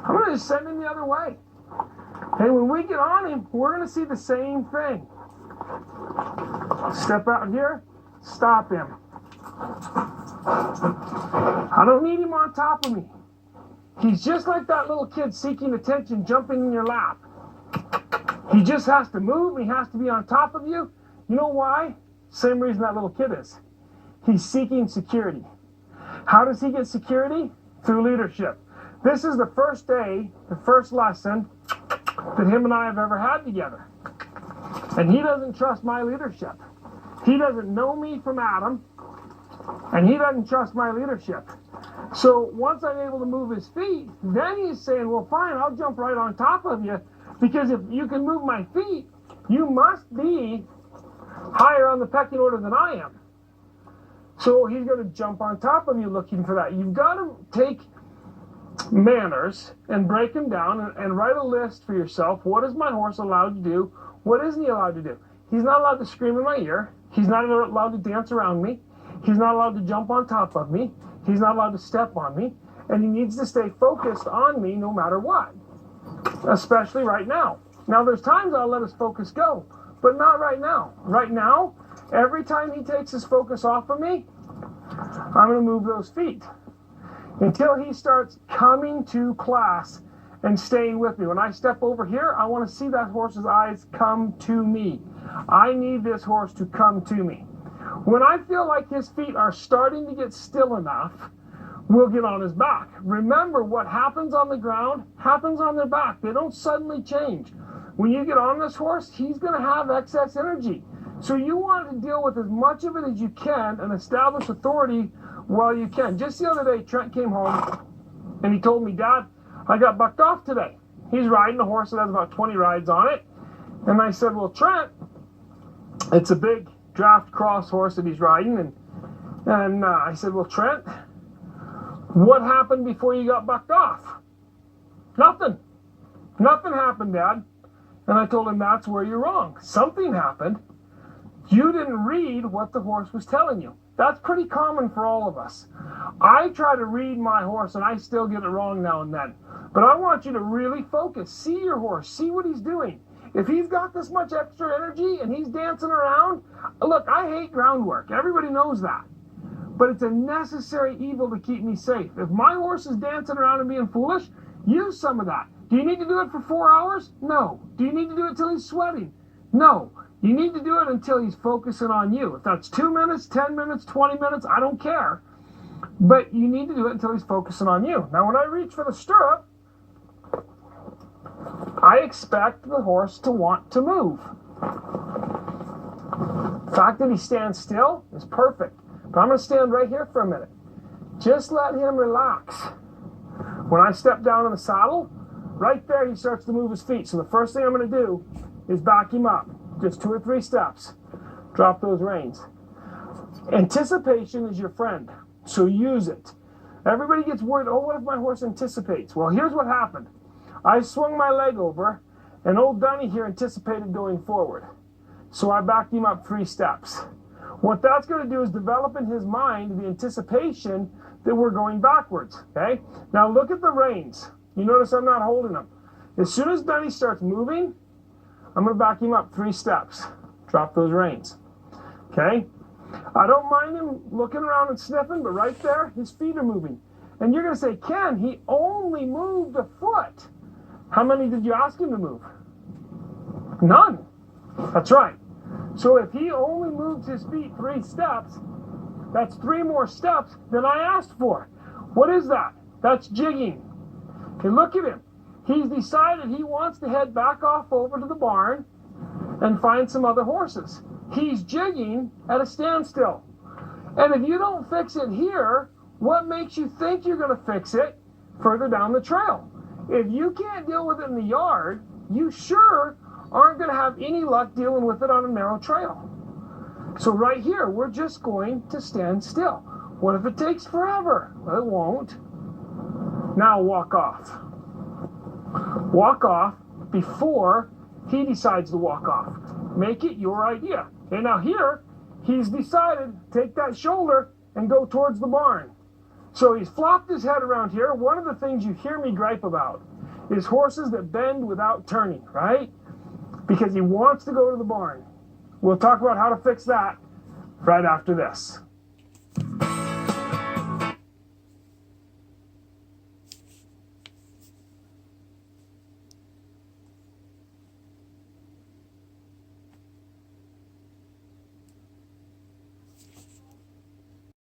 I'm going to just send him the other way. And when we get on him, we're going to see the same thing. Step out here, stop him. I don't need him on top of me. He's just like that little kid seeking attention, jumping in your lap. He just has to move. He has to be on top of you. You know why? Same reason that little kid is. He's seeking security. How does he get security? Through leadership. This is the first day, the first lesson that him and I have ever had together. And he doesn't trust my leadership. He doesn't know me from Adam, and he doesn't trust my leadership. So once I'm able to move his feet, then he's saying, well, fine, I'll jump right on top of you, because if you can move my feet, you must be higher on the pecking order than I am. So he's going to jump on top of you looking for that. You've got to take manners and break them down and write a list for yourself. What is my horse allowed to do? What isn't he allowed to do? He's not allowed to scream in my ear. He's not allowed to dance around me. He's not allowed to jump on top of me. He's not allowed to step on me. And he needs to stay focused on me no matter what, especially right now. Now, there's times I'll let his focus go, but not right now. Right now, every time he takes his focus off of me, I'm going to move those feet until he starts coming to class and staying with me. When I step over here, I want to see that horse's eyes come to me. I need this horse to come to me. When I feel like his feet are starting to get still enough, we'll get on his back. Remember, what happens on the ground happens on their back. They don't suddenly change. When you get on this horse, he's going to have excess energy. So you want to deal with as much of it as you can and establish authority while you can. Just the other day, Trent came home and he told me, Dad, I got bucked off today. He's riding a horse that has about 20 rides on it. And I said, well, Trent, it's a big draft cross horse that he's riding. And I said, well, Trent, what happened before you got bucked off? Nothing. Nothing happened, Dad. And I told him, that's where you're wrong. Something happened. You didn't read what the horse was telling you. That's pretty common for all of us. I try to read my horse, and I still get it wrong now and then. But I want you to really focus. See your horse. See what he's doing. If he's got this much extra energy and he's dancing around, look, I hate groundwork. Everybody knows that. But it's a necessary evil to keep me safe. If my horse is dancing around and being foolish, use some of that. Do you need to do it for 4 hours? No. Do you need to do it till he's sweating? No. You need to do it until he's focusing on you. If that's 2 minutes, 10 minutes, 20 minutes, I don't care. But you need to do it until he's focusing on you. Now, when I reach for the stirrup, I expect the horse to want to move. The fact that he stands still is perfect. But I'm going to stand right here for a minute. Just let him relax. When I step down in the saddle, right there he starts to move his feet. So the first thing I'm going to do is back him up. Just 2 or 3 steps. Drop those reins. Anticipation is your friend, so use it. Everybody gets worried, oh, what if my horse anticipates? Well, here's what happened. I swung my leg over, and old Dunny here anticipated going forward. So I backed him up 3 steps. What that's going to do is develop in his mind the anticipation that we're going backwards, okay? Now look at the reins. You notice I'm not holding them. As soon as Dunny starts moving, I'm going to back him up 3 steps. Drop those reins. Okay? I don't mind him looking around and sniffing, but right there, his feet are moving. And you're going to say, Ken, he only moved a foot. How many did you ask him to move? None. That's right. So if he only moved his feet 3 steps, that's 3 more steps than I asked for. What is that? That's jigging. Okay, look at him. He's decided he wants to head back off over to the barn and find some other horses. He's jigging at a standstill. And if you don't fix it here, what makes you think you're going to fix it further down the trail? If you can't deal with it in the yard, you sure aren't going to have any luck dealing with it on a narrow trail. So right here, we're just going to stand still. What if it takes forever? Well, it won't. Now walk off. Walk off before he decides to walk off. Make it your idea. Okay, now here, he's decided to take that shoulder and go towards the barn. So he's flopped his head around here. One of the things you hear me gripe about is horses that bend without turning, right? Because he wants to go to the barn. We'll talk about how to fix that right after this.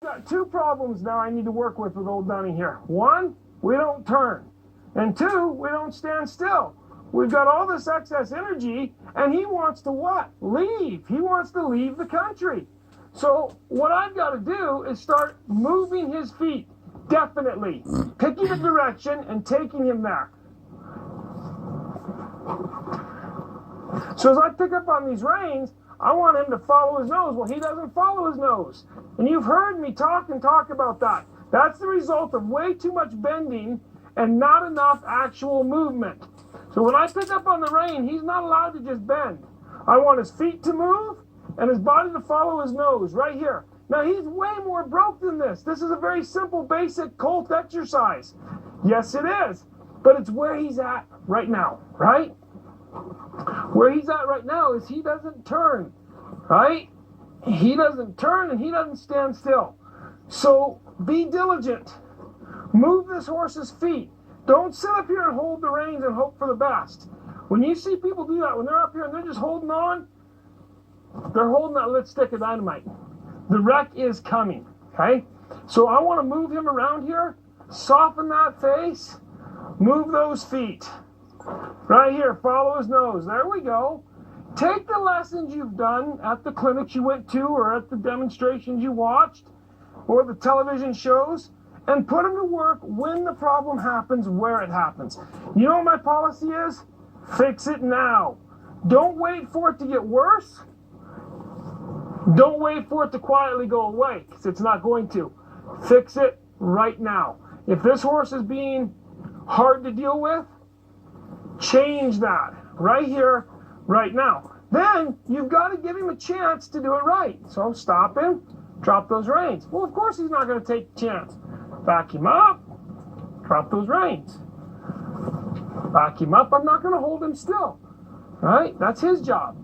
Got two problems now I need to work with old Dunny here. One, we don't turn. And two, we don't stand still. We've got all this excess energy, and he wants to what? Leave. He wants to leave the country. So what I've got to do is start moving his feet, definitely. Picking a direction and taking him there. So as I pick up on these reins, I want him to follow his nose. Well, he doesn't follow his nose. And you've heard me talk about that. That's the result of way too much bending and not enough actual movement. So when I pick up on the rein, he's not allowed to just bend. I want his feet to move and his body to follow his nose right here. Now, he's way more broke than this. This is a very simple, basic colt exercise. Yes, it is. But it's where he's at right now, right? Where he's at right now is he doesn't turn, right? He doesn't turn and he doesn't stand still. So be diligent. Move this horse's feet. Don't sit up here and hold the reins and hope for the best. When you see people do that, when they're up here and they're just holding on, they're holding that lit stick of dynamite. The wreck is coming, okay? So I want to move him around here, soften that face, move those feet. Right here, follow his nose. There we go. Take the lessons you've done at the clinics you went to or at the demonstrations you watched or the television shows and put them to work when the problem happens, where it happens. You know what my policy is? Fix it now. Don't wait for it to get worse. Don't wait for it to quietly go away, because it's not going to. Fix it right now. If this horse is being hard to deal with, change that right here, right now. Then you've got to give him a chance to do it right. So stop him, drop those reins. Well, of course he's not going to take a chance. Back him up, drop those reins. Back him up, I'm not going to hold him still. Right? That's his job.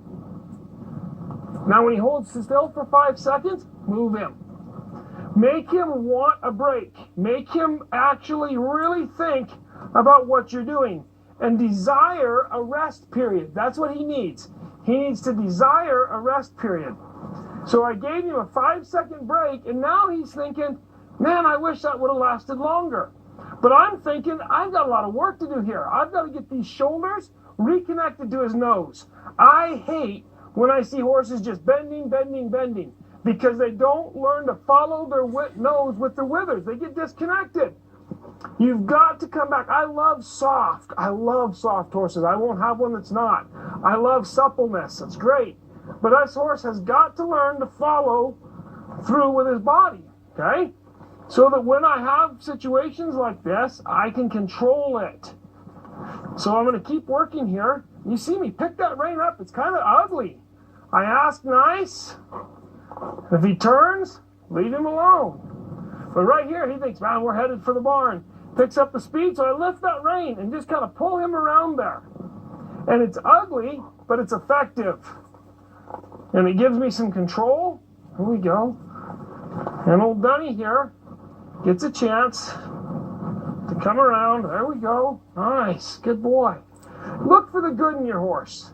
Now when he holds still for 5 seconds, move him. Make him want a break. Make him actually really think about what you're doing and desire a rest period. That's what he needs. He needs to desire a rest period. So I gave him a 5-second break, and now he's thinking, man, I wish that would have lasted longer. But I'm thinking, I've got a lot of work to do here. I've got to get these shoulders reconnected to his nose. I hate when I see horses just bending, because they don't learn to follow their nose with their withers. They get disconnected. You've got to come back. I love soft horses. I won't have one that's not. I love suppleness. It's great. But this horse has got to learn to follow through with his body, okay? So that when I have situations like this, I can control it. So I'm going to keep working here. You see me pick that rein up. It's kind of ugly. I ask nice. If he turns, leave him alone. But right here, he thinks, man, we're headed for the barn. Picks up the speed, so I lift that rein and just kind of pull him around there. And it's ugly, but it's effective. And it gives me some control. Here we go. And old Dunny here gets a chance to come around. There we go. Nice. Good boy. Look for the good in your horse.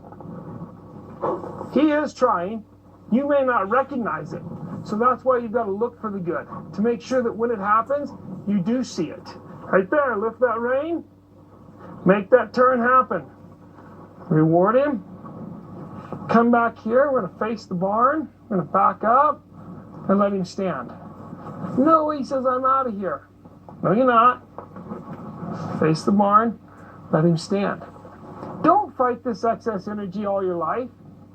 He is trying. You may not recognize it. So that's why you've got to look for the good, to make sure that when it happens, you do see it. Right there, lift that rein, make that turn happen. Reward him. Come back here, we're going to face the barn, we're going to back up, and let him stand. No, he says, I'm out of here. No, you're not. Face the barn, let him stand. Don't fight this excess energy all your life.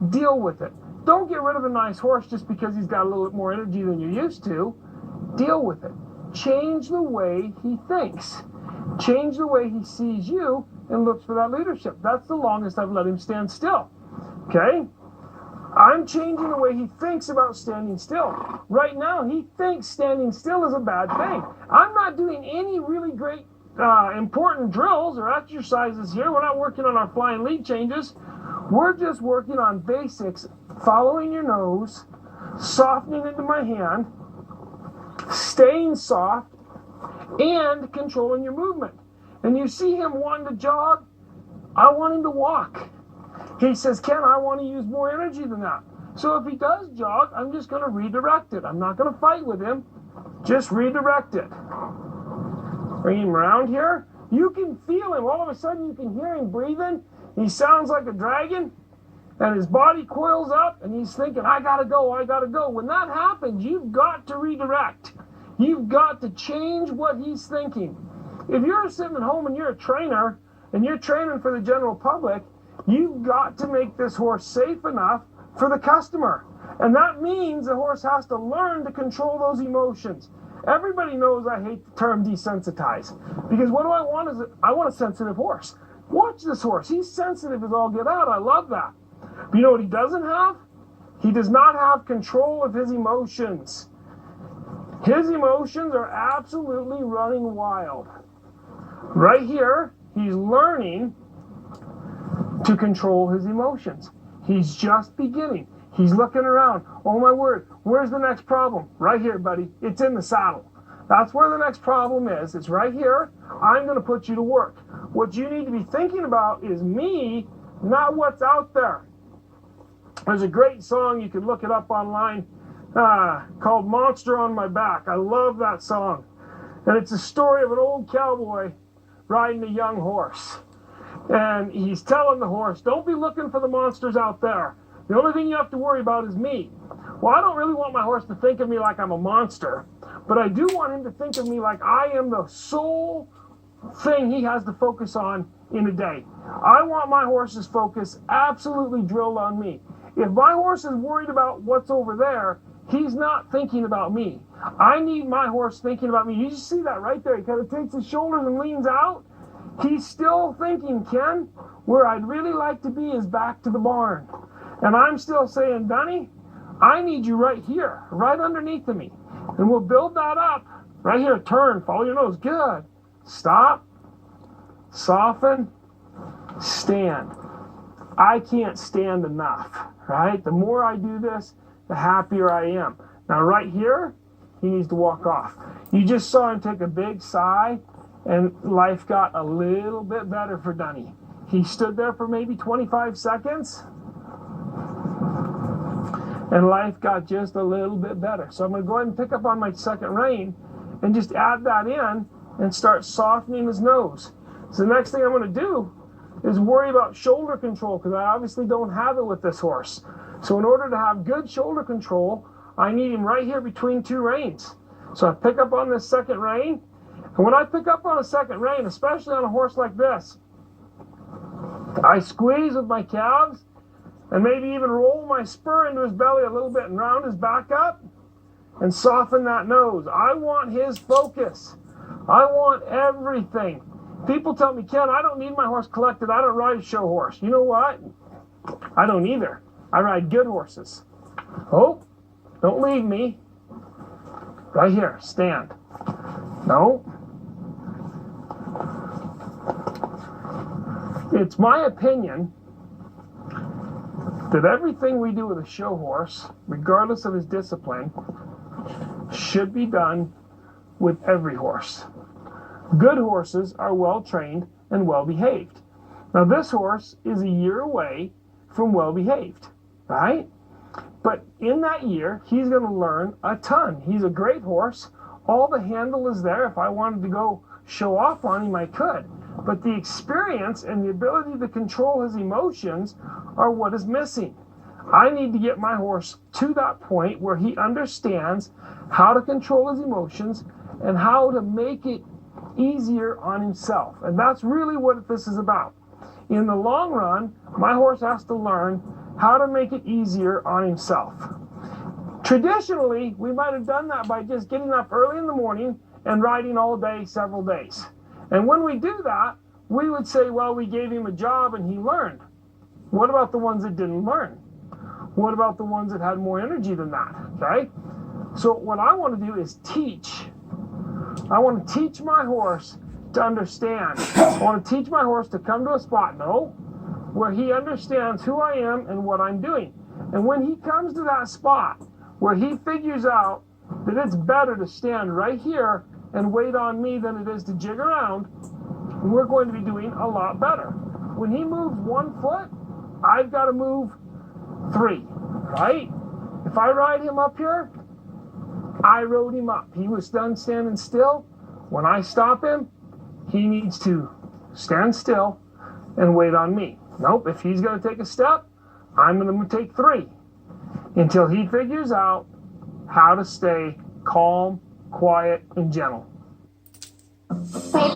Deal with it. Don't get rid of a nice horse just because he's got a little bit more energy than you're used to. Deal with it. Change the way he thinks. Change the way he sees you and looks for that leadership. That's the longest I've let him stand still. Okay? I'm changing the way he thinks about standing still. Right now, he thinks standing still is a bad thing. I'm not doing any really great important drills or exercises here. We're not working on our flying lead changes. We're just working on basics, following your nose, softening into my hand, staying soft, and controlling your movement. And you see him wanting to jog, I want him to walk. He says, Ken, I want to use more energy than that. So if he does jog, I'm just going to redirect it. I'm not going to fight with him, just redirect it. Bring him around here. You can feel him. All of a sudden, you can hear him breathing. He sounds like a dragon, and his body coils up, and he's thinking, I got to go, I got to go. When that happens, you've got to redirect. You've got to change what he's thinking. If you're sitting at home and you're a trainer, and you're training for the general public, you've got to make this horse safe enough for the customer. And that means the horse has to learn to control those emotions. Everybody knows I hate the term desensitize, because what do I want is I want a sensitive horse. Watch this horse. He's sensitive as all get out. I love that. But you know what he doesn't have? He does not have control of his emotions. His emotions are absolutely running wild. Right here, he's learning to control his emotions. He's just beginning. He's looking around. Oh my word, where's the next problem? Right here, buddy. It's in the saddle. That's where the next problem is. It's right here. I'm going to put you to work. What you need to be thinking about is me, not what's out there. There's a great song, you can look it up online, called Monster on My Back. I love that song. And it's a story of an old cowboy riding a young horse. And he's telling the horse, don't be looking for the monsters out there. The only thing you have to worry about is me. Well, I don't really want my horse to think of me like I'm a monster, but I do want him to think of me like I am the sole thing he has to focus on in a day. I want my horse's focus absolutely drilled on me. If my horse is worried about what's over there, he's not thinking about me. I need my horse thinking about me. You just see that right there. He kind of takes his shoulders and leans out. He's still thinking, Ken, where I'd really like to be is back to the barn. And I'm still saying, Dunny, I need you right here, right underneath of me. And we'll build that up. Right here, turn, follow your nose. Good. Stop. Soften. Stand. I can't stand enough, right? The more I do this, the happier I am. Now, right here, he needs to walk off. You just saw him take a big sigh, and life got a little bit better for Dunny. He stood there for maybe 25 seconds, and life got just a little bit better. So I'm going to go ahead and pick up on my second rein and just add that in and start softening his nose. So the next thing I'm going to do is worry about shoulder control, because I obviously don't have it with this horse. So in order to have good shoulder control, I need him right here between two reins. So I pick up on this second rein, and when I pick up on a second rein, especially on a horse like this, I squeeze with my calves and maybe even roll my spur into his belly a little bit and round his back up and soften that nose. I want his focus. I want everything. People tell me, Ken, I don't need my horse collected. I don't ride a show horse. You know what? I don't either. I ride good horses. Oh, don't leave me. Right here, stand. No. It's my opinion that everything we do with a show horse, regardless of his discipline, should be done with every horse. Good horses are well trained and well behaved. Now this horse is a year away from well behaved, right? But in that year, he's going to learn a ton. He's a great horse. All the handle is there. If I wanted to go show off on him, I could. But the experience and the ability to control his emotions are what is missing. I need to get my horse to that point where he understands how to control his emotions and how to make it easier on himself. And that's really what this is about. In the long run, my horse has to learn how to make it easier on himself. Traditionally, we might have done that by just getting up early in the morning and riding all day, several days. And when we do that, we would say, well, we gave him a job and he learned. What about the ones that didn't learn? What about the ones that had more energy than that, okay? So what I want to do is teach. I want to teach my horse to understand. I want to teach my horse to come to a spot, where he understands who I am and what I'm doing. And when he comes to that spot where he figures out that it's better to stand right here and wait on me than it is to jig around, we're going to be doing a lot better. When he moves 1 foot, I've got to move 3, right? If I ride him up here, I rode him up. He was done standing still. When I stop him, he needs to stand still and wait on me. Nope, if he's going to take a step, I'm going to take 3 until he figures out how to stay calm, quiet, and gentle.